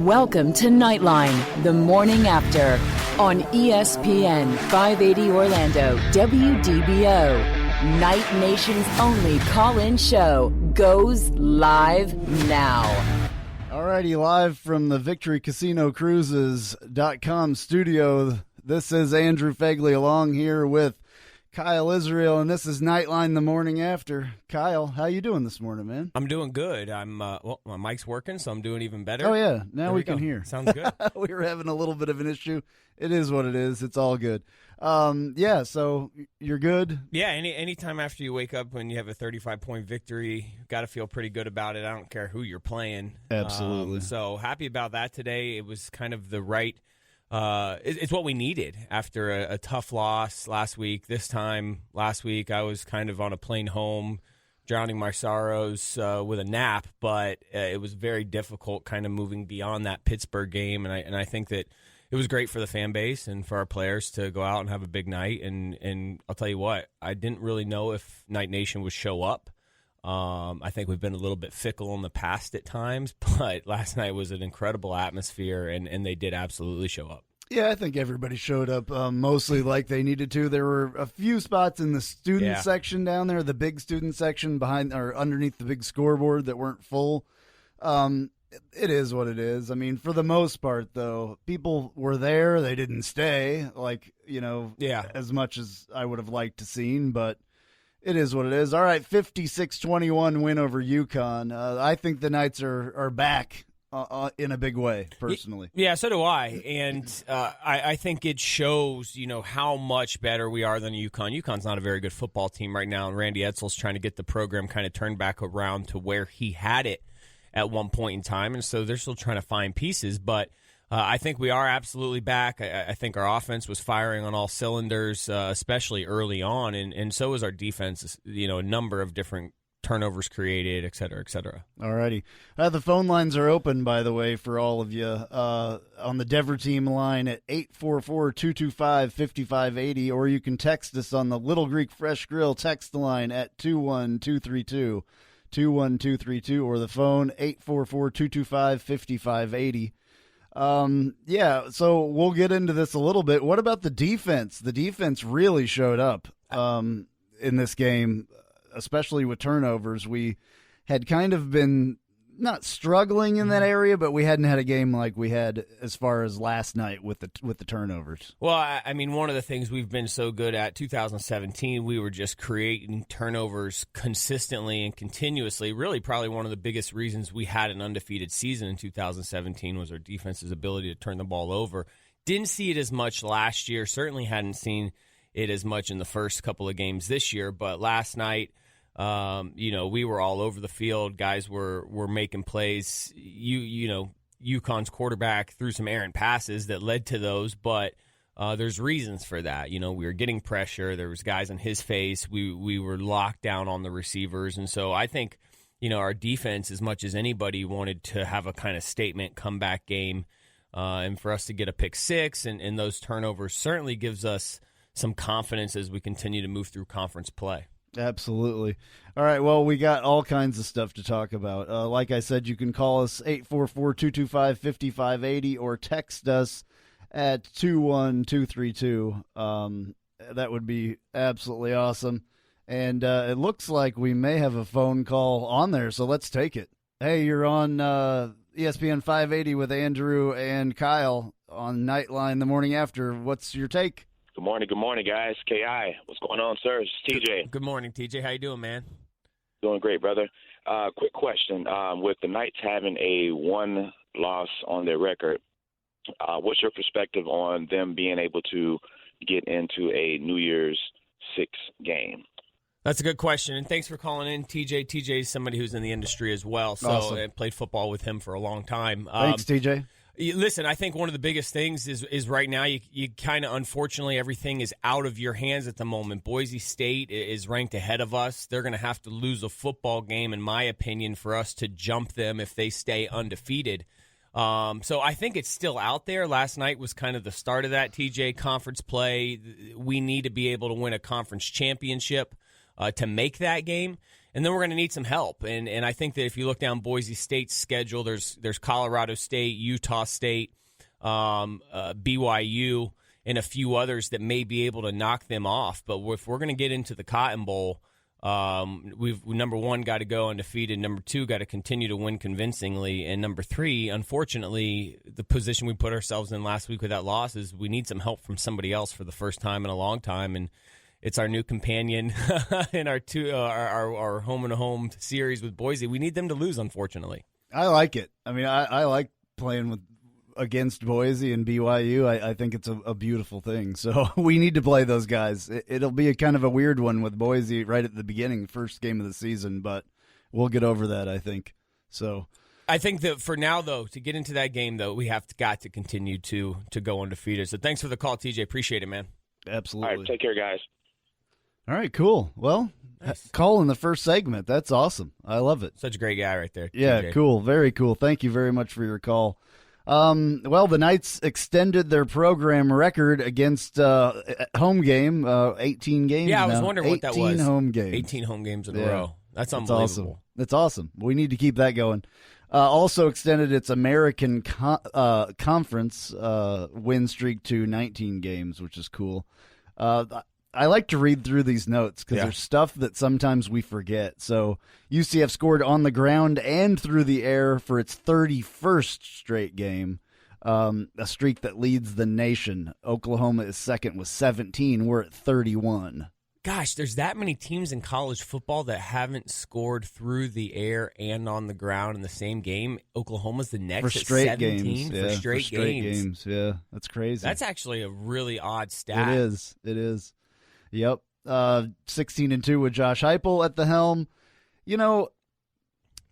Welcome to Knightline, the morning after, on ESPN 580 Orlando, WDBO. Night Nation's only call-in show goes live now. Alrighty, live from the VictoryCasinoCruises.com studio. This is Andrew Phegley along here with Kyle Israel, and this is Knightline the morning after. Kyle, how you doing this morning, man? I'm doing good. My mic's working, so I'm doing even better. Oh, yeah. Now there we can hear. Sounds good. We were having a little bit of an issue. It is what it is. It's all good. Yeah, so you're good? Yeah, anytime after you wake up when you have a 35-point victory, you've got to feel pretty good about it. I don't care who you're playing. Absolutely. So happy about that today. It was kind of the right it's what we needed after a tough loss last week. This time last week, I was kind of on a plane home, drowning my sorrows with a nap, but it was very difficult kind of moving beyond that Pittsburgh game, and I think that it was great for the fan base and for our players to go out and have a big night, and I'll tell you what, I didn't really know if Night Nation would show up. I think we've been a little bit fickle in the past at times, but last night was an incredible atmosphere, and they ddid absolutely show up. Yeah, I think everybody showed up mostly like they needed to. There were a few spots in the student section down there, the big student section behind or underneath the big scoreboard that weren't full. It is what it is. I mean, for the most part, though, people were there. They didn't stay, as much as I would have liked to seen, but it is what it is. All right, 56-21 win over UConn. I think the Knights are back in a big way, personally. Yeah, so do I. And I think it shows, how much better we are than UConn. UConn's not a very good football team right now, and Randy Edsall's trying to get the program kind of turned back around to where he had it at one point in time, and so they're still trying to find pieces, but I think we are absolutely back. I think our offense was firing on all cylinders, especially early on, and so was our defense, a number of different turnovers created, et cetera, et cetera. All righty. The phone lines are open, by the way, for all of you. On the Dever team line at 844-225-5580, or you can text us on the Little Greek Fresh Grill text line at 21232. 21232, or the phone 844-225-5580. So we'll get into this a little bit. What about the defense? The defense really showed up in this game, especially with turnovers. We had kind of been not struggling in that area, but we hadn't had a game like we had as far as last night with the turnovers. Well, I mean, one of the things we've been so good at 2017, we were just creating turnovers consistently and continuously. Really, probably one of the biggest reasons we had an undefeated season in 2017 was our defense's ability to turn the ball over. Didn't see it as much last year. Certainly hadn't seen it as much in the first couple of games this year. But last night, we were all over the field. Guys were making plays. UConn's quarterback threw some errant passes that led to those, but there's reasons for that. We were getting pressure. There was guys on his face. We were locked down on the receivers, and so I think our defense, as much as anybody, wanted to have a kind of statement comeback game, and for us to get a pick six and those turnovers certainly gives us some confidence as we continue to move through conference play. Absolutely. All right, well, we got all kinds of stuff to talk about. Like I said, you can call us 844-225-5580 or text us at 21232. That would be absolutely awesome. And it looks like we may have a phone call on there, so let's take it. Hey, you're on ESPN 580 with Andrew and Kyle on Knightline the morning after. What's your take? Good morning, guys. K.I., what's going on, sir? It's TJ. Good morning, TJ. How you doing, man? Doing great, brother. Quick question. With the Knights having a one loss on their record, what's your perspective on them being able to get into a New Year's Six game? That's a good question, and thanks for calling in, TJ. TJ is somebody who's in the industry as well, so awesome. I played football with him for a long time. Thanks, TJ. Listen, I think one of the biggest things is right now you kind of, unfortunately, everything is out of your hands at the moment. Boise State is ranked ahead of us. They're going to have to lose a football game, in my opinion, for us to jump them if they stay undefeated. So I think it's still out there. Last night was kind of the start of that, TJ, conference play. We need to be able to win a conference championship to make that game. And then we're going to need some help. And I think that if you look down Boise State's schedule, there's Colorado State, Utah State, BYU, and a few others that may be able to knock them off. But if we're going to get into the Cotton Bowl, we've, number one, got to go undefeated. Number two, got to continue to win convincingly. And number three, unfortunately, the position we put ourselves in last week with that loss is we need some help from somebody else for the first time in a long time. And it's our new companion in our home-and-home series with Boise. We need them to lose, unfortunately. I like it. I mean, I like playing against Boise and BYU. I think it's a beautiful thing. So we need to play those guys. It'll be a kind of a weird one with Boise right at the beginning, first game of the season, but we'll get over that, I think. So I think that for now, though, to get into that game, though, we have got to continue to go undefeated. So thanks for the call, TJ. Appreciate it, man. Absolutely. All right, take care, guys. All right, cool. Well, nice. Call in the first segment. That's awesome. I love it. Such a great guy right there. Yeah, TJ. Cool. Very cool. Thank you very much for your call. Well, the Knights extended their program record against home game, 18 games. Yeah, I was wondering what that was. 18 home games. 18 home games in a row. That's unbelievable. Awesome. That's awesome. We need to keep that going. Also extended its American Conference win streak to 19 games, which is cool. I like to read through these notes because there's stuff that sometimes we forget. So UCF scored on the ground and through the air for its 31st straight game, a streak that leads the nation. Oklahoma is second with 17. We're at 31. Gosh, there's that many teams in college football that haven't scored through the air and on the ground in the same game. Oklahoma's the next for straight at 17 games. for straight games. Yeah, that's crazy. That's actually a really odd stat. It is. Yep. 16-2 with Josh Heupel at the helm. You know,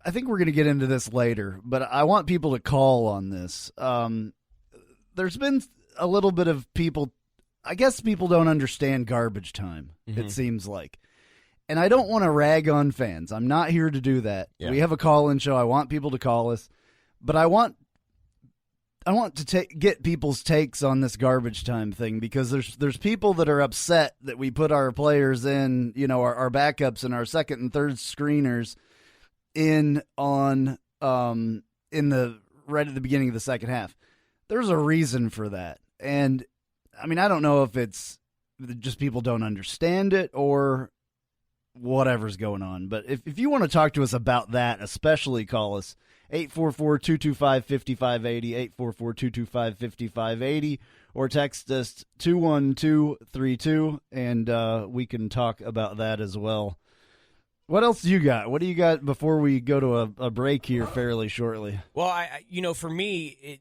I think we're going to get into this later, but I want people to call on this. There's been a little bit of people, I guess people don't understand garbage time, it seems like. And I don't want to rag on fans. I'm not here to do that. Yeah. We have a call-in show. I want people to call us, but I want to get people's takes on this garbage time thing because there's people that are upset that we put our players in, you know, our backups and our second and third screeners in on in the right at the beginning of the second half. There's a reason for that. And I mean, I don't know if it's just people don't understand it or whatever's going on. But if you want to talk to us about that, especially call us 844-225-5580, 844-225-5580, or text us 21232, and we can talk about that as well. What else do you got? What do you got before we go to a break here fairly shortly? Well, for me,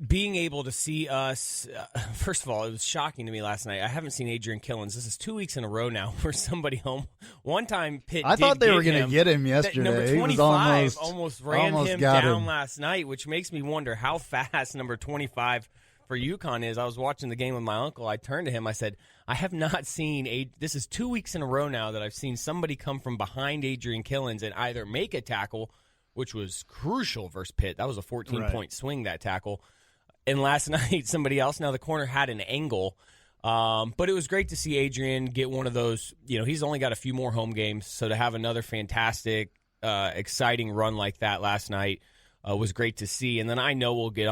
being able to see us, first of all, it was shocking to me last night. I haven't seen Adrian Killens. This is 2 weeks in a row now where somebody home. One time, Pitt I thought they were going to get him yesterday. Number 25 almost ran him down him last night, which makes me wonder how fast number 25 for UConn is. I was watching the game with my uncle. I turned to him. I said, I have not seen this is 2 weeks in a row now that I've seen somebody come from behind Adrian Killens and either make a tackle, which was crucial versus Pitt. That was a 14-point swing, that tackle. And last night, somebody else, now the corner had an angle. But it was great to see Adrian get one of those. You know, he's only got a few more home games, so to have another fantastic, exciting run like that last night was great to see. And then I know we'll get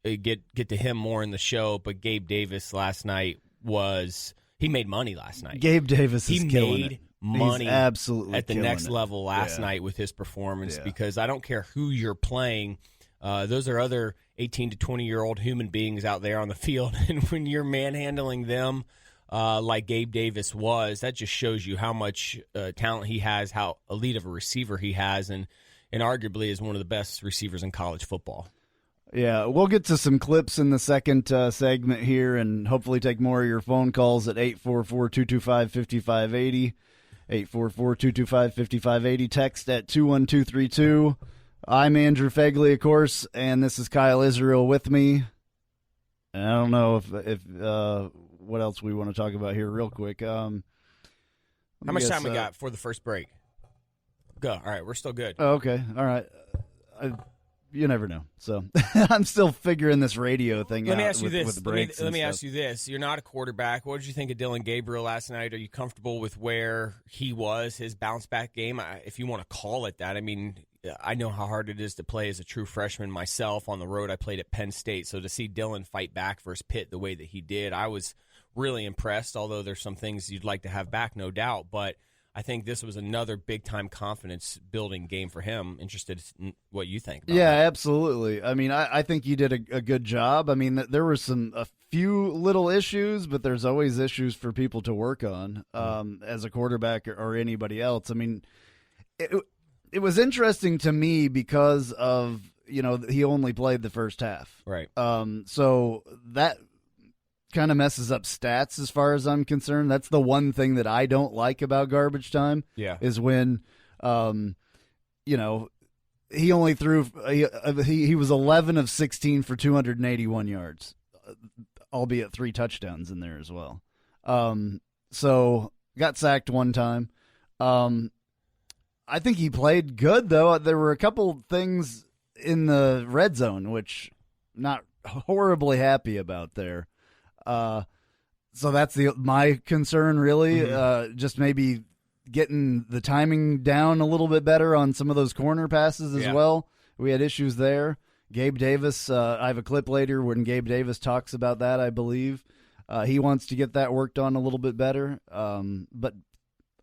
to him more in the show, but Gabe Davis last night he made money last night. Gabe Davis is killing it. He made money absolutely at the next level last night with his performance because I don't care who you're playing. Those are other 18 to 20-year-old human beings out there on the field, and when you're manhandling them like Gabe Davis was, that just shows you how much talent he has, how elite of a receiver he has, and arguably is one of the best receivers in college football. Yeah, we'll get to some clips in the second segment here and hopefully take more of your phone calls at 844-225-5580, 844-225-5580, text at 21232. I'm Andrew Phegley, of course, and this is Kyle Israel with me. And I don't know if what else we want to talk about here real quick. How much time we got for the first break? Go. All right, we're still good. Oh, okay. All right. you never know. So I'm still figuring this radio thing Let out me ask you with, this. with breaks. Let me ask you this. You're not a quarterback. What did you think of Dylan Gabriel last night? Are you comfortable with where he was, his bounce-back game, if you want to call it that? I mean, I know how hard it is to play as a true freshman myself. On the road, I played at Penn State. So to see Dylan fight back versus Pitt the way that he did, I was really impressed, although there's some things you'd like to have back, no doubt. But I think this was another big-time confidence-building game for him. Interested in what you think about that. Absolutely. I mean, I think you did a good job. I mean, there were a few little issues, but there's always issues for people to work on as a quarterback or anybody else. I mean, it was interesting to me because of, he only played the first half. Right. So that kind of messes up stats as far as I'm concerned. That's the one thing that I don't like about garbage time. Yeah. Is when, he only threw. He was 11 of 16 for 281 yards, albeit 3 touchdowns in there as well. So got sacked one time. I think he played good though. There were a couple things in the red zone which not horribly happy about there. So that's my concern, really. Mm-hmm. Just maybe getting the timing down a little bit better on some of those corner passes as well. We had issues there. Gabe Davis, I have a clip later when Gabe Davis talks about that, I believe. He wants to get that worked on a little bit better. But,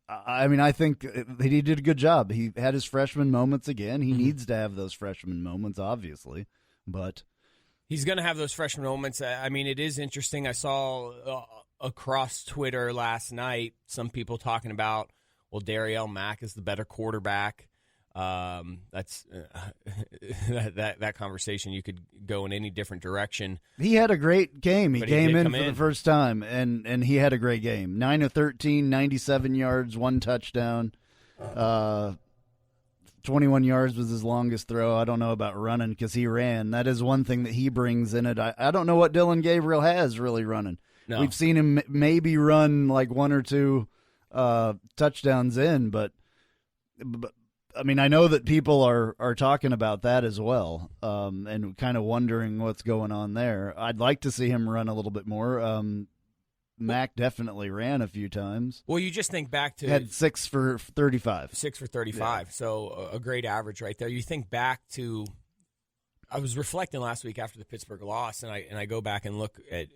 I mean, I think he did a good job. He had his freshman moments again. He needs to have those freshman moments, obviously. But he's going to have those freshman moments. I mean, it is interesting. I saw across Twitter last night some people talking about, well, Darriel Mack is the better quarterback. That's that conversation. You could go in any different direction. He had a great game. He came in for the first time, and he had a great game. 9 of 13, 97 yards, 1 touchdown. 21 yards was his longest throw. I don't know about running because he ran. That is one thing that he brings in it. I don't know what Dylan Gabriel has really running. No. We've seen him maybe run like 1 or 2 touchdowns in, but I mean, I know that people are talking about that as well, and kind of wondering what's going on there. I'd like to see him run a little bit more. Mac definitely ran a few times. Well, you just think back to had 6 for 35. 6 for 35, yeah. So a great average right there. You think back to, I was reflecting last week after the Pittsburgh loss, and I go back and look at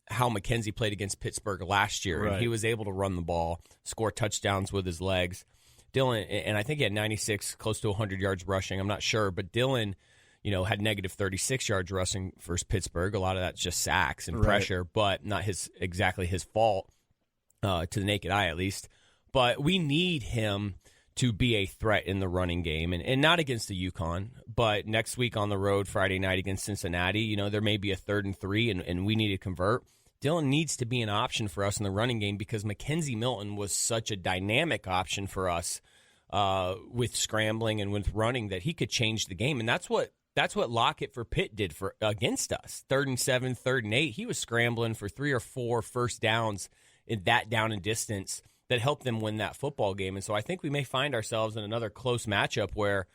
how McKenzie played against Pittsburgh last year, right. And he was able to run the ball, score touchdowns with his legs. Dylan, and I think he had 96, close to 100 yards rushing. I'm not sure, but Dylan, had negative 36 yards rushing versus Pittsburgh. A lot of that's just sacks and pressure, but not exactly his fault, to the naked eye at least. But we need him to be a threat in the running game, and not against the UConn, but next week on the road, Friday night against Cincinnati, there may be a 3rd and 3, and we need to convert. Dylan needs to be an option for us in the running game because Mackenzie Milton was such a dynamic option for us with scrambling and with running that he could change the game. And that's what Lockett for Pitt did against us. 3rd and 7, 3rd and 8. He was scrambling for 3 or 4 first downs in that down and distance that helped them win that football game. And so I think we may find ourselves in another close matchup where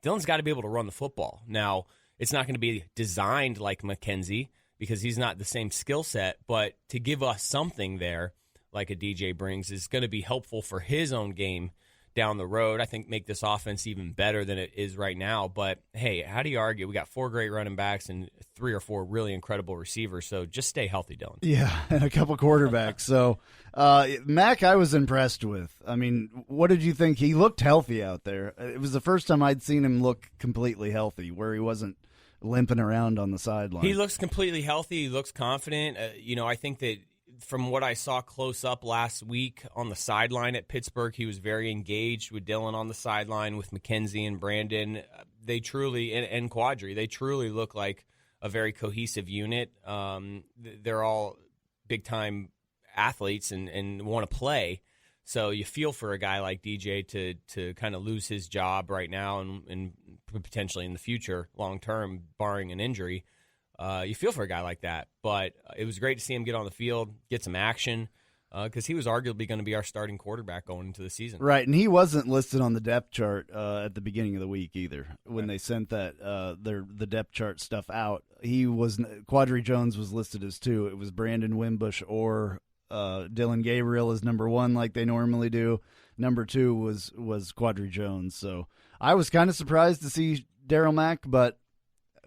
Dylan's got to be able to run the football. Now, it's not going to be designed like Mackenzie, because he's not the same skill set, but to give us something there, like a DJ brings, is going to be helpful for his own game down the road. I think make this offense even better than it is right now. But, hey, how do you argue? We got 4 great running backs and 3 or 4 really incredible receivers, so just stay healthy, Dylan. Yeah, and a couple quarterbacks. So, Mac, I was impressed with. I mean, what did you think? He looked healthy out there. It was the first time I'd seen him look completely healthy, where he wasn't limping around on the sideline. He looks completely healthy. He looks confident. I think that from what I saw close up last week on the sideline at Pittsburgh, he was very engaged with Dylan on the sideline, with McKenzie and Brandon. They truly, and Quadri, they truly look like a very cohesive unit. They're all big-time athletes and want to play. So you feel for a guy like DJ to kind of lose his job right now and potentially in the future, long-term, barring an injury. You feel for a guy like that. But it was great to see him get on the field, get some action. because he was arguably going to be our starting quarterback going into the season. Right, and he wasn't listed on the depth chart at the beginning of the week either. When they sent that the depth chart stuff out, Quadri Jones was listed as 2. It was Brandon Wimbush or Dylan Gabriel as number 1, like they normally do. Number 2 was Quadri Jones. So I was kind of surprised to see Darryl Mack, but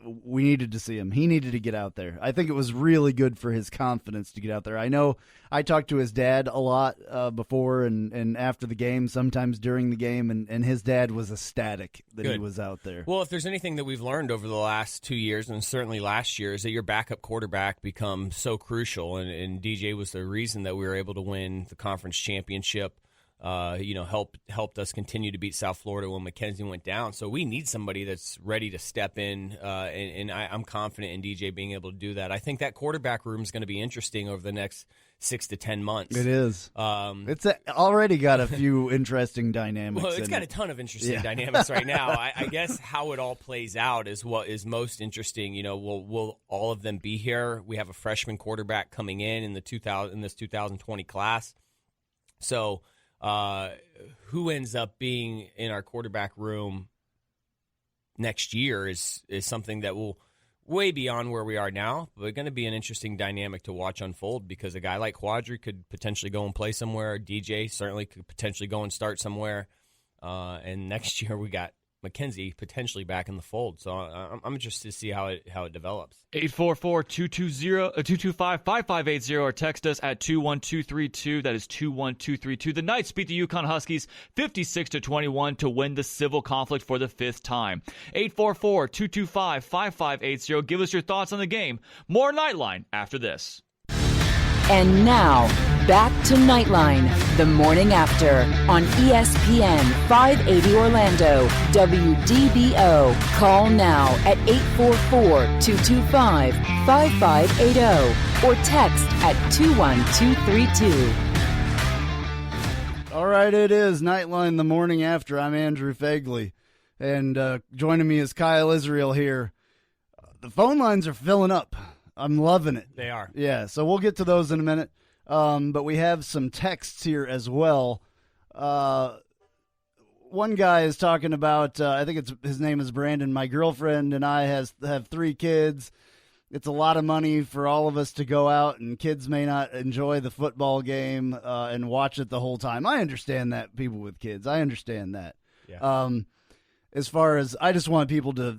we needed to see him. He needed to get out there. I think it was really good for his confidence to get out there. I know I talked to his dad a lot before and after the game, sometimes during the game, and his dad was ecstatic that he was out there. Well, if there's anything that we've learned over the last 2 years, and certainly last year, is that your backup quarterback becomes so crucial, and DJ was the reason that we were able to win the conference championship. Helped us continue to beat South Florida when McKenzie went down. So we need somebody that's ready to step in, and I'm confident in DJ being able to do that. I think that quarterback room is going to be interesting over the next 6 to 10 months. It is. It's already got a few interesting dynamics. Well, it's got a ton of interesting dynamics right now. I guess how it all plays out is what is most interesting. Will all of them be here? We have a freshman quarterback coming in this 2020 class. So. Who ends up being in our quarterback room next year is something that will way beyond where we are now, but going to be an interesting dynamic to watch unfold because a guy like Quadri could potentially go and play somewhere. DJ certainly could potentially go and start somewhere. And next year we got McKenzie potentially back in the fold. So I'm interested to see how it develops. 844-225-5580 or text us at 21232. That is 21232. The Knights beat the Yukon Huskies 56-21 to win the civil conflict for the 5th time. 844-225-5580. Give us your thoughts on the game. More Knightline after this. And now, back to Knightline, the morning after, on ESPN 580 Orlando, WDBO. Call now at 844-225-5580 or text at 21232. All right, it is Knightline, the morning after. I'm Andrew Phegley, and joining me is Kyle Israel here. The phone lines are filling up. I'm loving it. They are. Yeah, so we'll get to those in a minute. But we have some texts here as well. One guy is talking about, I think his name is Brandon. My girlfriend and I have 3 kids. It's a lot of money for all of us to go out, and kids may not enjoy the football game and watch it the whole time. I understand that, people with kids. I understand that. Yeah. As far as I just want people to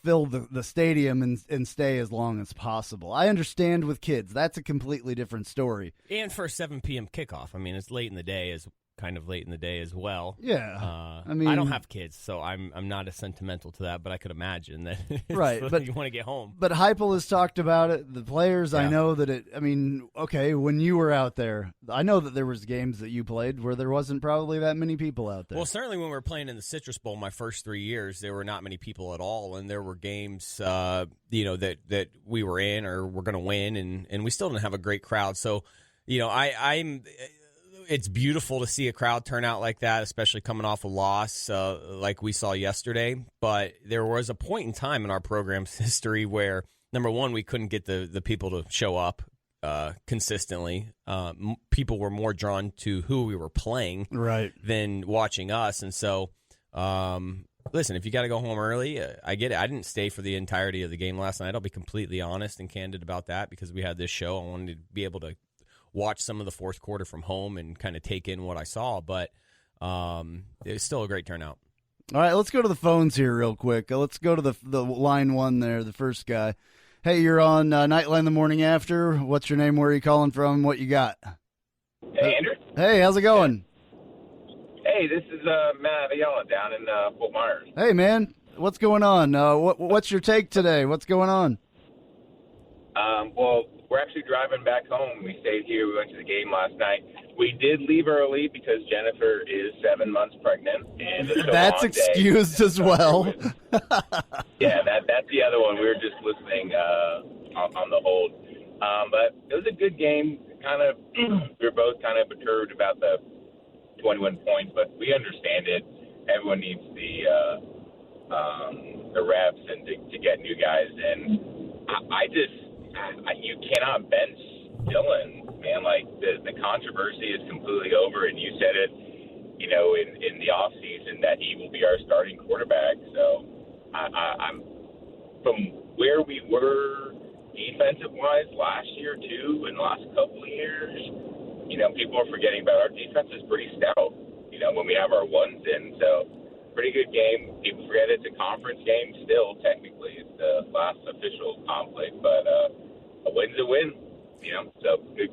fill the stadium and stay as long as possible. I understand with kids. That's a completely different story. And for a 7 p.m. kickoff. I mean, it's late in the day kind of late in the day as well. Yeah. I don't have kids, so I'm not as sentimental to that, but I could imagine that right, but you want to get home. But Heupel has talked about it. The players, I know that okay, when you were out there, I know that there was games that you played where there wasn't probably that many people out there. Well, certainly when we were playing in the Citrus Bowl my first 3 years, there were not many people at all, and there were games that we were in or we're going to win, and we still didn't have a great crowd. So, it's beautiful to see a crowd turn out like that, especially coming off a loss like we saw yesterday. But there was a point in time in our program's history where, number one, we couldn't get the people to show up consistently. People were more drawn to who we were playing than watching us. And so, listen, if you got to go home early, I get it. I didn't stay for the entirety of the game last night. I'll be completely honest and candid about that because we had this show. I wanted to be able to watch some of the fourth quarter from home and kind of take in what I saw, but it's still a great turnout. All right, let's go to the phones here real quick. Let's go to the line one there, the first guy. Hey, you're on Knightline the morning after. What's your name? Where are you calling from? What you got? Hey, Andrew. Hey, how's it going? Hey, this is Matt Ayala down in Fort Myers. Hey, man. What's going on? What's your take today? What's going on? Well, we're actually driving back home. We stayed here. We went to the game last night. We did leave early because Jennifer is 7 months pregnant. And it's that's excused as well. Yeah, that's the other one. We were just listening on the hold. But it was a good game. We were both kind of perturbed about the 21 points, but we understand it. Everyone needs the reps and to get new guys in. You cannot bench Dylan man. Like, the controversy is completely over, and you said it, you know, in the off season that he will be our starting quarterback. So I'm from where we were defensive-wise last year, too, in the last couple of years, you know, people are forgetting about our defense is pretty stout, you know, when we have our ones in. So, pretty good game. People forget it's a conference game still, technically. It's the last official conflict, but a win's a win, you know. So, good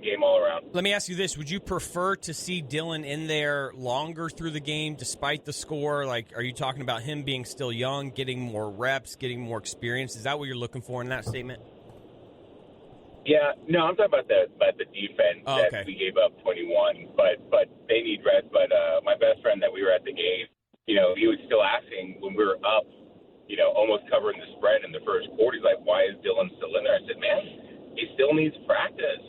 game all around. Let me ask you this. Would you prefer to see Dylan in there longer through the game despite the score? Like, are you talking about him being still young, getting more reps, getting more experience? Is that what you're looking for in that statement? Yeah, no, I'm talking about the defense that we gave up 21, but they need rest. But my best friend that we were at the game, you know, he was still asking when we were up, you know, almost covering the spread in the first quarter. He's like, why is Dylan still in there? I said, man, he still needs practice.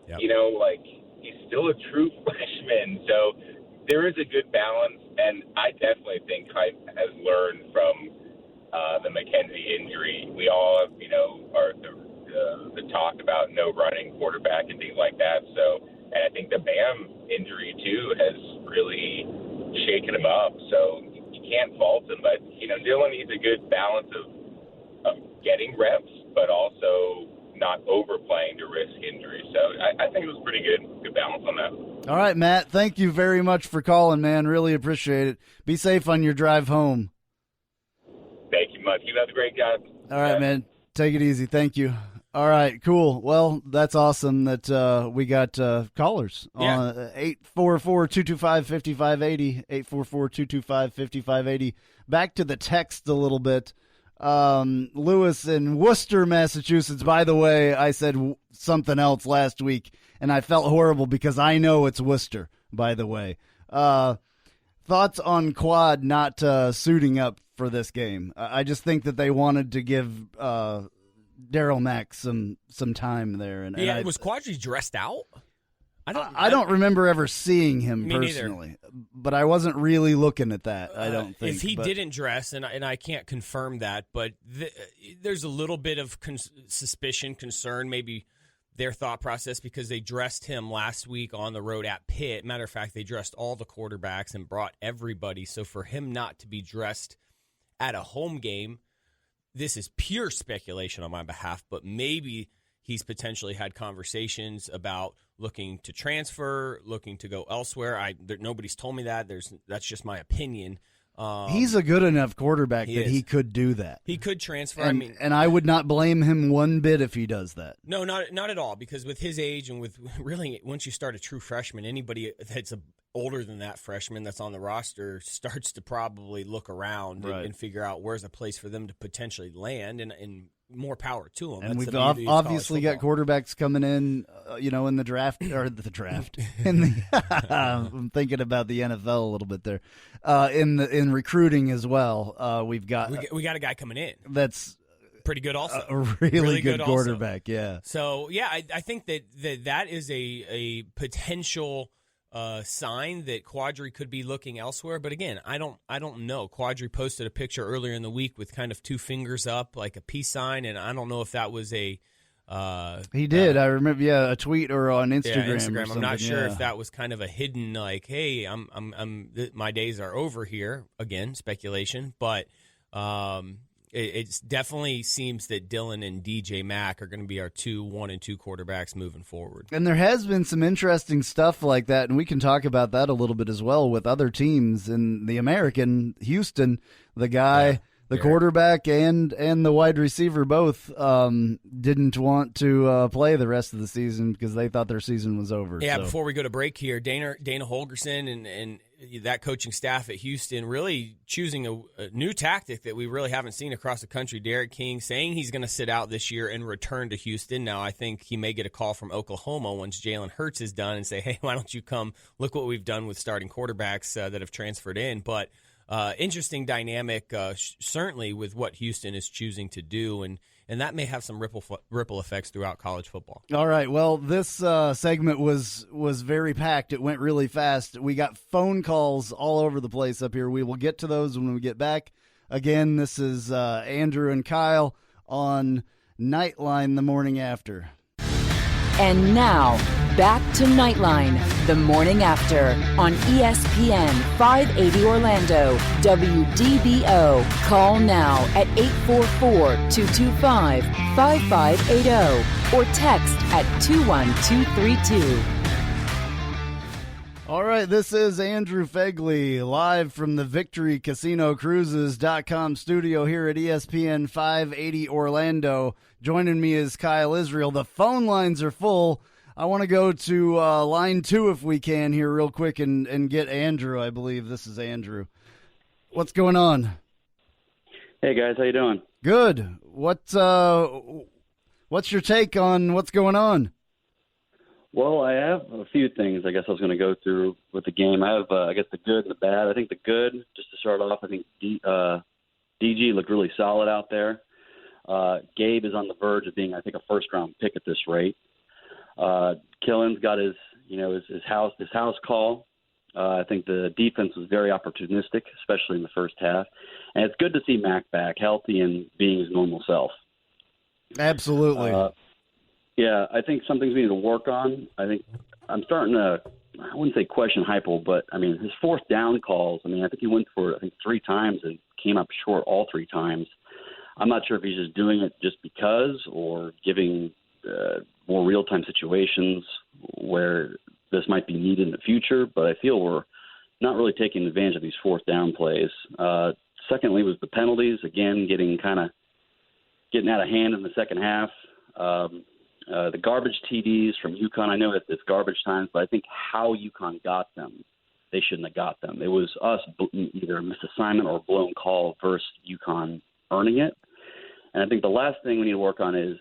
Yep. You know, like, he's still a true freshman. So there is a good balance, and I definitely think Hype has learned from the McKenzie injury. We all, you know, are the talk about no running quarterback and things like that. So, and I think the Bam injury, too, has really shaken him up. So you can't fault him. But, you know, Dylan needs a good balance of getting reps, but also not overplaying to risk injury. So I think it was pretty good balance on that. All right, Matt, thank you very much for calling, man. Really appreciate it. Be safe on your drive home. Thank you much. You have a great guy. All right, man. Take it easy. Thank you. All right, cool. Well, that's awesome that we got callers on 844-225-5580, 844-225-5580. Back to the text a little bit. Lewis in Worcester, Massachusetts. By the way, I said something else last week, and I felt horrible because I know it's Worcester, by the way. Thoughts on Quad not suiting up for this game? I just think that they wanted to give Daryl Mack some time there. And was Quadri dressed out? I don't remember ever seeing him personally, neither. But I wasn't really looking at that. I don't think if he didn't dress, and I can't confirm that, but there's a little bit of suspicion, concern, maybe their thought process because they dressed him last week on the road at Pitt. Matter of fact, they dressed all the quarterbacks and brought everybody. So for him not to be dressed at a home game, this is pure speculation on my behalf, but maybe he's potentially had conversations about looking to transfer, looking to go elsewhere. Nobody's told me that. That's just my opinion. He's a good enough quarterback that he could do that. He could transfer. And I would not blame him one bit if he does that. No, not at all. Because with his age and with really once you start a true freshman, anybody that's older than that freshman that's on the roster starts to probably look around and figure out where's a place for them to potentially land and more power to them. And we've obviously got quarterbacks coming in, in the draft or the draft. I'm thinking about the NFL a little bit there. In recruiting as well, we got a guy coming in that's pretty good also. A really good quarterback, also. Yeah. So yeah, I think that is a potential sign that Quadri could be looking elsewhere, but again, I don't know. Quadri posted a picture earlier in the week with kind of two fingers up, like a peace sign, and I don't know if that was a. He did. I remember, a tweet or on Instagram. Yeah, Instagram. I'm not sure if that was kind of a hidden, like, hey, my days are over here. Again, speculation, but it definitely seems that Dylan and DJ Mack are going to be our 1 and 2 quarterbacks moving forward. And there has been some interesting stuff like that, and we can talk about that a little bit as well with other teams in the American. Houston, the guy, the quarterback and the wide receiver both didn't want to play the rest of the season because they thought their season was over. Yeah, before we go to break here, Dana Holgerson and that coaching staff at Houston really choosing a new tactic that we really haven't seen across the country. Derek King saying he's going to sit out this year and return to Houston. Now, I think he may get a call from Oklahoma once Jalen Hurts is done and say, hey, why don't you come? Look what we've done with starting quarterbacks that have transferred in. But interesting dynamic, certainly with what Houston is choosing to do, and that may have some ripple effects throughout college football. All right, well, this segment was very packed. It went really fast. We got phone calls all over the place up here. We will get to those when we get back. Again, this is Andrew and Kyle on Knightline the morning after. And now, back to Knightline, the morning after, on ESPN 580 Orlando, WDBO. Call now at 844-225-5580 or text at 21232. All right, this is Andrew Phegley, live from the VictoryCasinoCruises.com studio here at ESPN 580 Orlando. Joining me is Kyle Israel. The phone lines are full. I want to go to line 2 if we can here real quick and get Andrew. I believe this is Andrew. What's going on? Hey, guys. How you doing? Good. What's your take on what's going on? Well, I have a few things I guess I was going to go through with the game. I have, I guess, the good and the bad. I think the good, just to start off, I think DG looked really solid out there. Gabe is on the verge of being, I think, a first-round pick at this rate. Killen's got his house call. I think the defense was very opportunistic, especially in the first half. And it's good to see Mac back, healthy and being his normal self. Absolutely. Yeah, I think some things we need to work on. I think I'm starting to, I wouldn't say question Heupel, but, I mean, his fourth down calls, I think he went for, 3 times and came up short all 3 times. I'm not sure if he's just doing it just because or giving more real-time situations where this might be needed in the future, but I feel we're not really taking advantage of these fourth down plays. Secondly was the penalties, again, getting out of hand in the second half. The garbage TDs from UConn, I know that it's garbage times, but I think how UConn got them, they shouldn't have got them. It was us either a misassignment or a blown call versus UConn earning it. And I think the last thing we need to work on is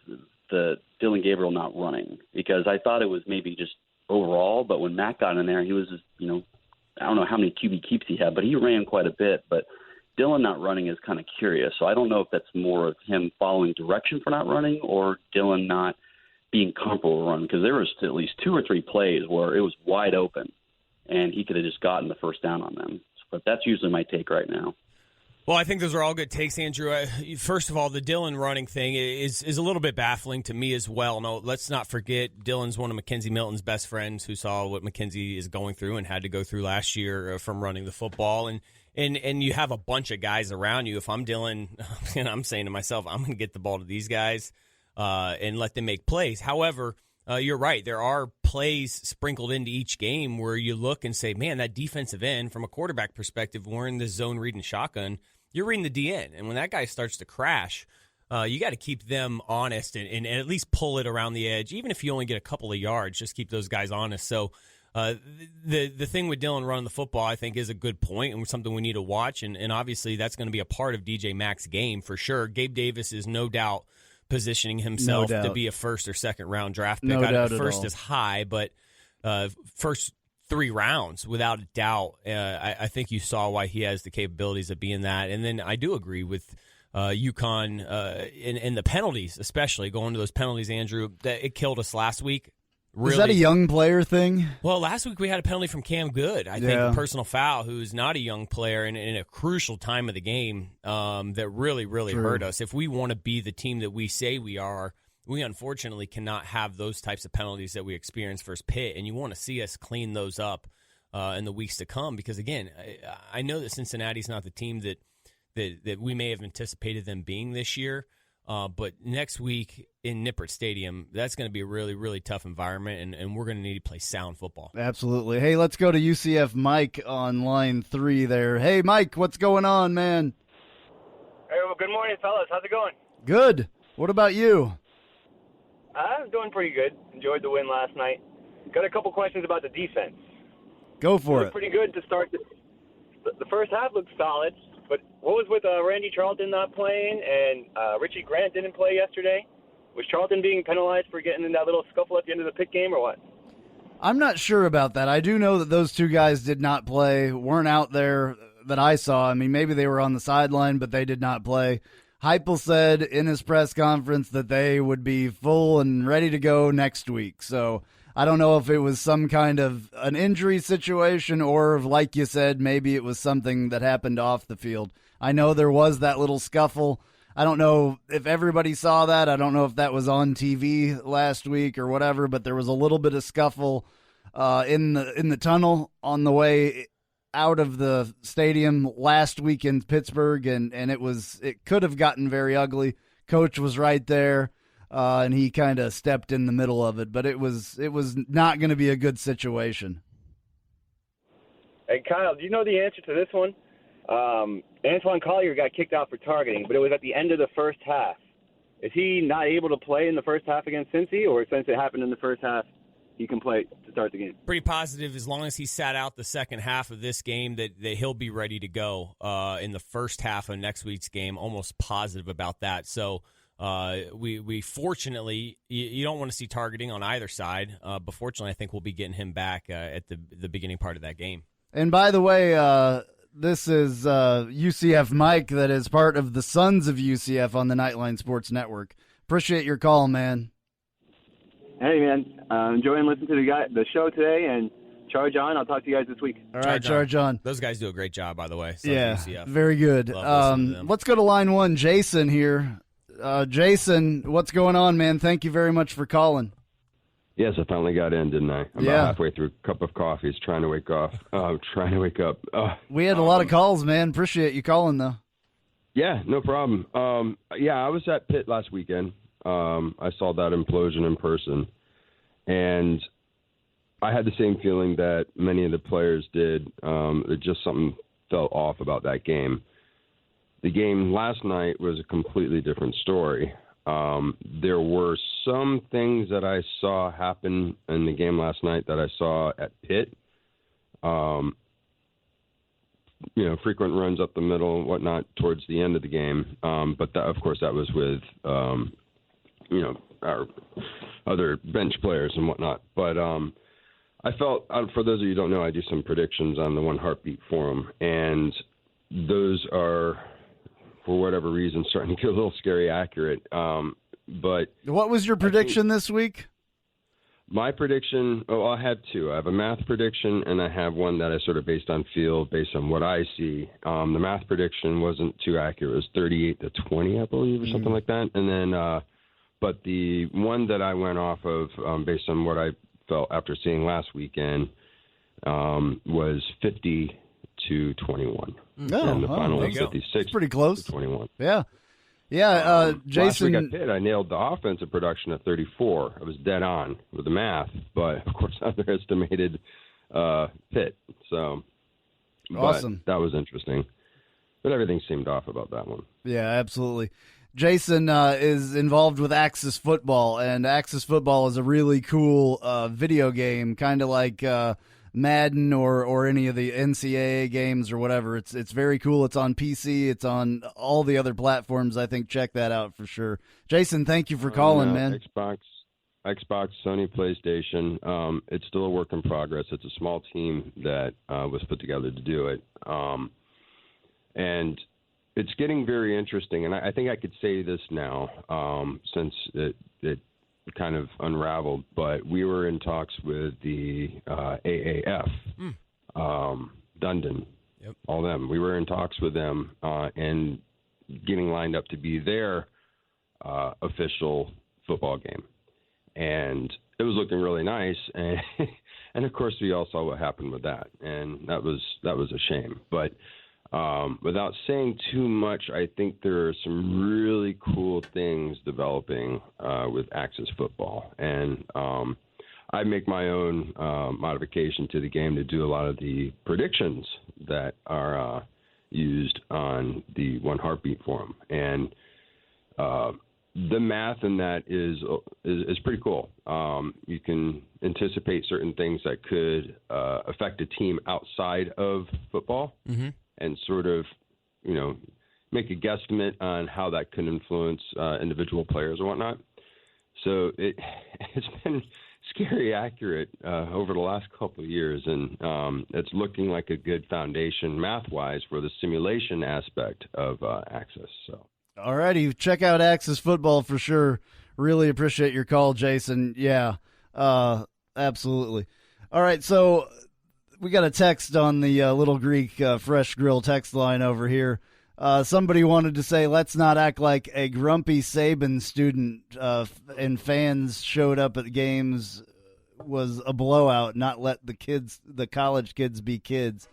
the Dylan Gabriel not running, because I thought it was maybe just overall, but when Matt got in there, he was just, I don't know how many QB keeps he had, but he ran quite a bit. But Dylan not running is kind of curious. So I don't know if that's more of him following direction for not running or Dylan not being comfortable running, because there was at least 2 or 3 plays where it was wide open and he could have just gotten the first down on them. But that's usually my take right now. Well, I think those are all good takes, Andrew. First of all, the Dylan running thing is a little bit baffling to me as well. No, let's not forget Dylan's one of Mackenzie Milton's best friends who saw what Mackenzie is going through and had to go through last year from running the football. And you have a bunch of guys around you. If I'm Dylan, and I'm saying to myself, I'm going to get the ball to these guys and let them make plays. However, you're right. There are plays sprinkled into each game where you look and say, man, that defensive end, from a quarterback perspective, we're in this zone reading shotgun. You're reading the DN. And when that guy starts to crash, you got to keep them honest and at least pull it around the edge. Even if you only get a couple of yards, just keep those guys honest. So the thing with Dylan running the football, I think, is a good point and something we need to watch. And obviously that's going to be a part of DJ Mack's game for sure. Gabe Davis is no doubt positioning himself to be a first or second round draft pick. First is high, but first 3 rounds without a doubt. I think you saw why he has the capabilities of being that. And then I do agree with UConn and the penalties, especially going to those penalties, Andrew. That it killed us last week. Really. Is that a young player thing? Well, last week we had a penalty from Cam Good. I think a personal foul, who's not a young player in a crucial time of the game that really, really hurt us. If we want to be the team that we say we are, we unfortunately cannot have those types of penalties that we experienced versus Pitt, and you want to see us clean those up in the weeks to come because, again, I know that Cincinnati's not the team that we may have anticipated them being this year, but next week in Nippert Stadium, that's going to be a really, really tough environment, and we're going to need to play sound football. Absolutely. Hey, let's go to UCF Mike on line 3 there. Hey, Mike, what's going on, man? Hey, well, good morning, fellas. How's it going? Good. What about you? I'm doing pretty good. Enjoyed the win last night. Got a couple questions about the defense. Go for it. Pretty good to start. The first half looked solid, but what was with Randy Charlton not playing and Richie Grant didn't play yesterday? Was Charlton being penalized for getting in that little scuffle at the end of the Pitt game or what? I'm not sure about that. I do know that those 2 guys did not play, weren't out there that I saw. I mean, maybe they were on the sideline, but they did not play. Heupel said in his press conference that they would be full and ready to go next week. So I don't know if it was some kind of an injury situation or, like you said, maybe it was something that happened off the field. I know there was that little scuffle. I don't know if everybody saw that. I don't know if that was on TV last week or whatever, but there was a little bit of scuffle in the tunnel on the way out of the stadium last week in Pittsburgh, and it could have gotten very ugly. Coach was right there, and he kind of stepped in the middle of it, but it was not going to be a good situation. Hey, Kyle, do you know the answer to this one? Antoine Collier got kicked out for targeting, but it was at the end of the first half. Is he not able to play in the first half against Cincy, or since it happened in the first half, he can play to start the game? Pretty positive as long as he sat out the second half of this game that he'll be ready to go in the first half of next week's game. Almost positive about that. So we fortunately, you don't want to see targeting on either side, but fortunately I think we'll be getting him back at the beginning part of that game. And by the way, this is UCF Mike that is part of the Sons of UCF on the Knightline Sports Network. Appreciate your call, man. Hey, man. Enjoying listening to the show today, and charge on. I'll talk to you guys this week. All right, charge on. Those guys do a great job, by the way. Sons yeah, of UCF. very good. Let's go to line one. Jason here. Jason, what's going on, man? Thank you very much for calling. Yes, I finally got in, didn't I? I'm about halfway through a cup of coffee. Trying to wake up. We had a lot of calls, man. Appreciate you calling, though. Yeah, no problem. I was at Pitt last weekend. I saw that implosion in person, and I had the same feeling that many of the players did. That just something felt off about that game. The game last night was a completely different story. There were some things that I saw happen in the game last night that I saw at Pitt. Frequent runs up the middle and whatnot towards the end of the game. But that, of course, that was with, our other bench players and whatnot. But I felt, for those of you who don't know, I do some predictions on the One Heartbeat Forum, and those are, for whatever reason, starting to get a little scary accurate. But what was your prediction this week? My prediction, I have two. I have a math prediction, and I have one that I sort of based on feel, based on what I see. The math prediction wasn't too accurate. It was 38-20, I believe, or something like that. And then, but the one that I went off of, based on what I felt after seeing last weekend, was 50-21. And the final was 56. Pretty close. 21. Yeah. Last week Jason. at Pitt, I nailed the offensive production at 34. I was dead on with the math, but of course I underestimated Pitt. So, awesome. That was interesting. But everything seemed off about that one. Yeah, absolutely. Jason is involved with Axis Football, and Axis Football is a really cool video game, kind of like Madden or any of the NCAA games or whatever. It's very cool. It's on PC. It's on all the other platforms. I think check that out for sure. Jason, thank you for calling, man. Xbox, Sony, PlayStation. It's still a work in progress. It's a small team that was put together to do it. And it's getting very interesting. And I think I could say this now since it kind of unraveled, but we were in talks with the AAF, Dundon, all them. We were in talks with them and getting lined up to be their official football game. And it was looking really nice. And of course, we all saw what happened with that. And that was a shame. But without saying too much, I think there are some really cool things developing with Axis Football. And I make my own modification to the game to do a lot of the predictions that are used on the One Heartbeat Forum. And the math in that is pretty cool. You can anticipate certain things that could affect a team outside of football. Mm-hmm. And sort of, make a guesstimate on how that can influence individual players or whatnot. So it's been scary accurate over the last couple of years, and it's looking like a good foundation math-wise for the simulation aspect of Axis. So, all righty, check out Axis Football for sure. Really appreciate your call, Jason. Yeah, absolutely. All right, so we got a text on the Little Greek Fresh Grill text line over here. Somebody wanted to say, let's not act like a grumpy Saban student and fans showed up at games was a blowout, not let the college kids be kids.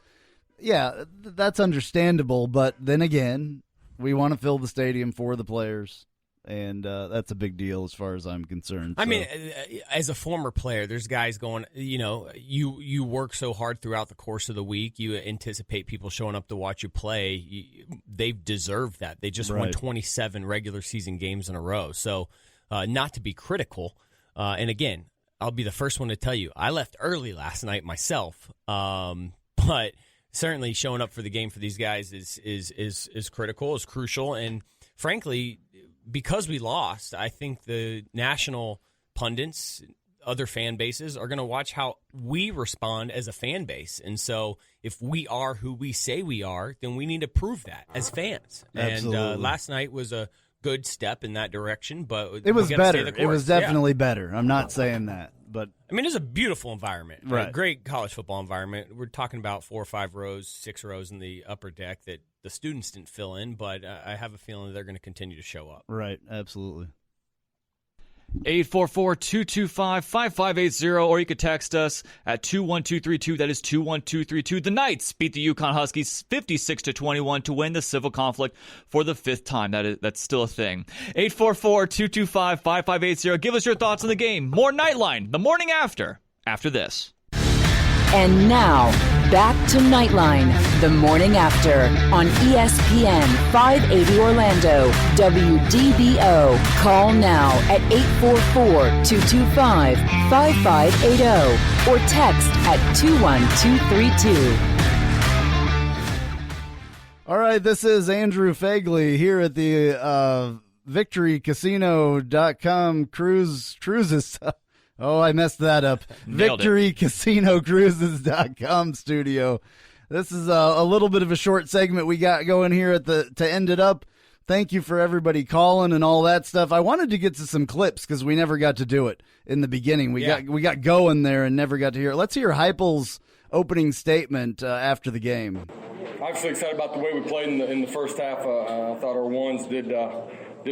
Yeah, that's understandable, but then again, we want to fill the stadium for the players, and that's a big deal as far as I'm concerned. I mean, as a former player, there's guys going, you work so hard throughout the course of the week, you anticipate people showing up to watch you play. They've deserved that. They just won 27 regular season games in a row. So not to be critical, and again, I'll be the first one to tell you, I left early last night myself, but certainly showing up for the game for these guys is critical, is crucial, and frankly, because we lost, I think the national pundits, other fan bases, are going to watch how we respond as a fan base. And so if we are who we say we are, then we need to prove that as fans. Absolutely. And last night was a good step in that direction, but it was better. It was definitely better. I'm not saying that. But I mean, it's a beautiful environment, right? A great college football environment. We're talking about 4 or 5 rows, 6 rows in the upper deck that the students didn't fill in, but I have a feeling that they're going to continue to show up. Right, absolutely. 844-225-5580, or you could text us at 21232. That is 21232. The Knights beat the UConn Huskies 56-21 to win the civil conflict for the 5th time. That's still a thing. 844-225-5580. Give us your thoughts on the game. More Knightline the morning after this. And now, back to Knightline, the morning after, on ESPN 580 Orlando, WDBO. Call now at 844-225-5580 or text at 21232. All right, this is Andrew Phegley here at the VictoryCasino.com cruises. Oh, I messed that up. VictoryCasinoCruises.com studio. This is a little bit of a short segment we got going here to end it up. Thank you for everybody calling and all that stuff. I wanted to get to some clips because we never got to do it in the beginning. We got going there and never got to hear it. Let's hear Heupel's opening statement after the game. Obviously excited about the way we played in the first half. I thought our ones did a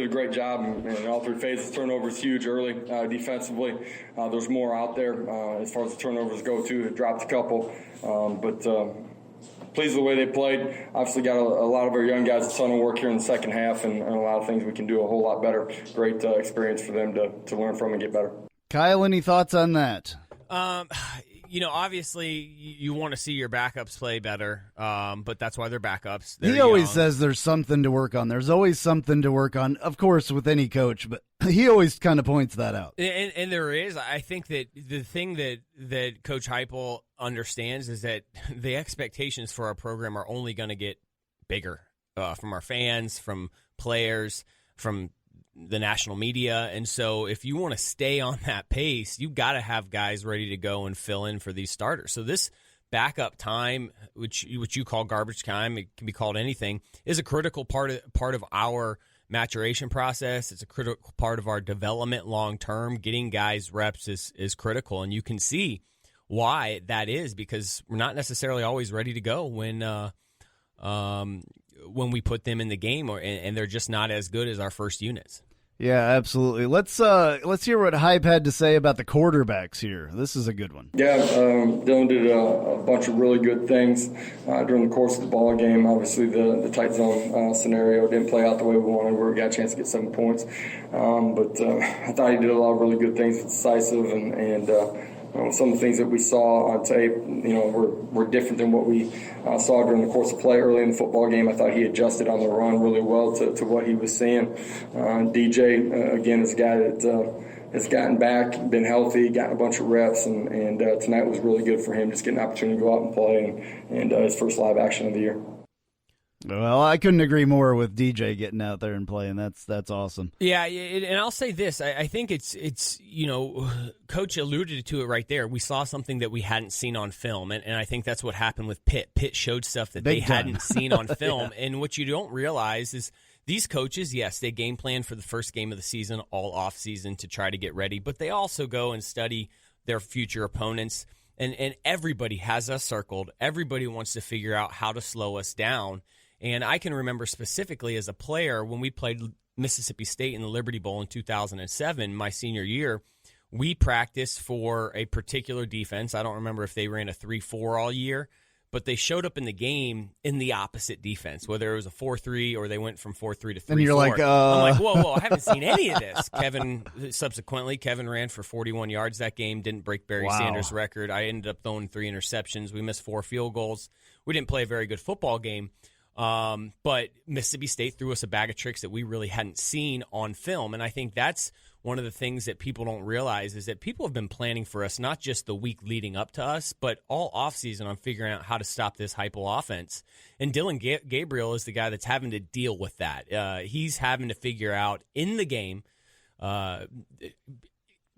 great job in all 3 phases. Turnovers huge early defensively. There's more out there as far as the turnovers go, too. It dropped a couple. But pleased with the way they played. Obviously got a lot of our young guys a ton of work here in the second half and a lot of things we can do a whole lot better. Great experience for them to learn from and get better. Kyle, any thoughts on that? Obviously you want to see your backups play better, but that's why they're backups. He always says there's something to work on. There's always something to work on, of course, with any coach, but he always kind of points that out. And there is. I think that the thing that Coach Heupel understands is that the expectations for our program are only going to get bigger from our fans, from players, from the national media. And so if you want to stay on that pace, you've got to have guys ready to go and fill in for these starters. So this backup time, which you call garbage time, it can be called anything, is a critical part of our maturation process. It's a critical part of our development long term. Getting guys reps is critical, and you can see why that is, because we're not necessarily always ready to go when we put them in the game, and they're just not as good as our first units. Yeah, absolutely. Let's hear what Hype had to say about the quarterbacks here. This is a good one. Yeah, Dylan did a bunch of really good things during the course of the ball game. Obviously, the tight zone scenario didn't play out the way we wanted, where we got a chance to get 7 points. But I thought he did a lot of really good things, decisive, and some of the things that we saw on tape, were different than what we saw during the course of play early in the football game. I thought he adjusted on the run really well to what he was seeing. DJ, again, is a guy that has gotten back, been healthy, gotten a bunch of reps, and tonight was really good for him, just getting an opportunity to go out and play and his first live action of the year. Well, I couldn't agree more with DJ getting out there and playing. That's awesome. Yeah, and I'll say this. I think it's Coach alluded to it right there. We saw something that we hadn't seen on film, and I think that's what happened with Pitt. Pitt showed stuff that they hadn't seen on film, yeah. And what you don't realize is these coaches, yes, they game plan for the first game of the season, all off season, to try to get ready, but they also go and study their future opponents, and everybody has us circled. Everybody wants to figure out how to slow us down. And I can remember specifically as a player when we played Mississippi State in the Liberty Bowl in 2007, my senior year, we practiced for a particular defense. I don't remember if they ran a 3-4 all year, but they showed up in the game in the opposite defense, whether it was a 4-3 or they went from 4-3 to 3-4. And you're like, I'm like, whoa, I haven't seen any of this. Kevin ran for 41 yards that game, didn't break Barry Sanders' record. I ended up throwing 3 interceptions. We missed 4 field goals. We didn't play a very good football game. But Mississippi State threw us a bag of tricks that we really hadn't seen on film. And I think that's one of the things that people don't realize is that people have been planning for us, not just the week leading up to us, but all offseason on figuring out how to stop this Heupel offense. And Dylan Gabriel is the guy that's having to deal with that. He's having to figure out in the game,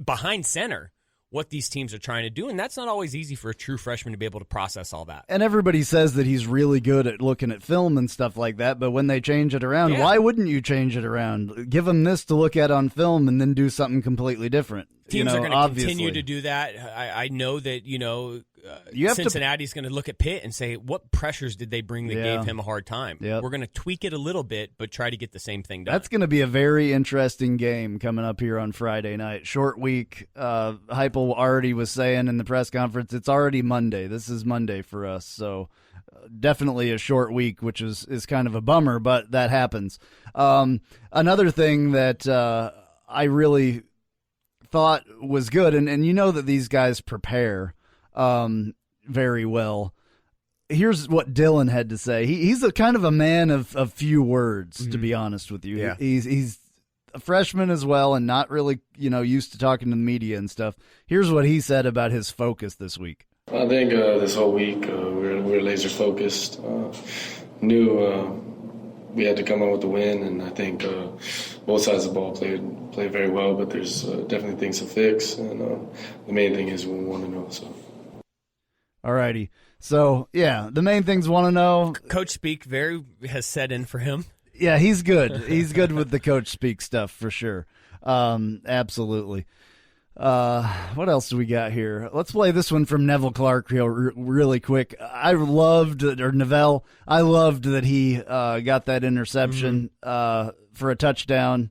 behind center, what these teams are trying to do, and that's not always easy for a true freshman to be able to process all that. And everybody says that he's really good at looking at film and stuff like that, but when they change it around, why wouldn't you change it around? Give him this to look at on film and then do something completely different. Teams are going to continue to do that. I know that, Cincinnati's going to look at Pitt and say, what pressures did they bring that gave him a hard time? We're going to tweak it a little bit, but try to get the same thing done. That's going to be a very interesting game coming up here on Friday night. Short week. Heupel already was saying in the press conference, it's already Monday. This is Monday for us. So definitely a short week, which is kind of a bummer, but that happens. Another thing that I really thought was good, and you know that these guys prepare very well. Here's what Dylan had to say. He's a kind of a man of few words, to be honest with you. Yeah. He's a freshman as well and not really used to talking to the media and stuff. Here's what he said about his focus this week. I think this whole week we're laser focused. Knew we had to come out with the win, and I think both sides of the ball played very well. But there's definitely things to fix, and the main thing is we want to know. So, all righty. So yeah, the main things want to know. Coach Speak has set in for him. Yeah, he's good. He's good with the Coach Speak stuff for sure. Absolutely. What else do we got here? Let's play this one from Neville Clark really quick. I loved that he got that interception for a touchdown.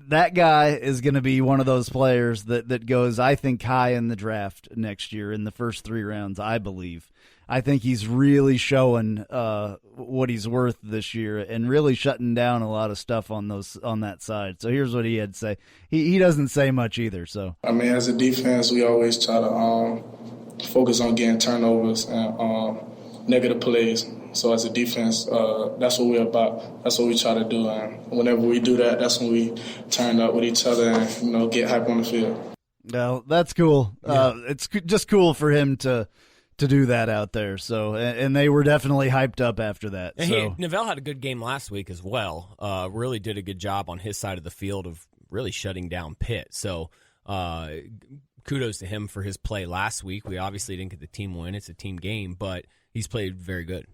That guy is going to be one of those players that goes, I think, high in the draft next year in the first 3 rounds, I believe. I think he's really showing what he's worth this year and really shutting down a lot of stuff on that side. So here's what he had to say. He doesn't say much either. So I mean, as a defense, we always try to focus on getting turnovers and negative plays. So as a defense, that's what we're about. That's what we try to do. And whenever we do that, that's when we turn up with each other and get hype on the field. Well, that's cool. Yeah. It's just cool for him to do that out there. So, and they were definitely hyped up after that. And Neville had a good game last week as well. Really did a good job on his side of the field of really shutting down Pitt. So, kudos to him for his play last week. We obviously didn't get the team win. It's a team game, but he's played very good.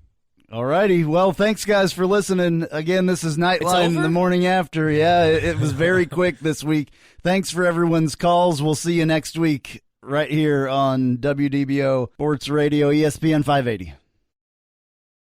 All righty. Well, thanks, guys, for listening. Again, this is Knightline the morning after. Yeah, it was very quick this week. Thanks for everyone's calls. We'll see you next week right here on WDBO Sports Radio, ESPN 580.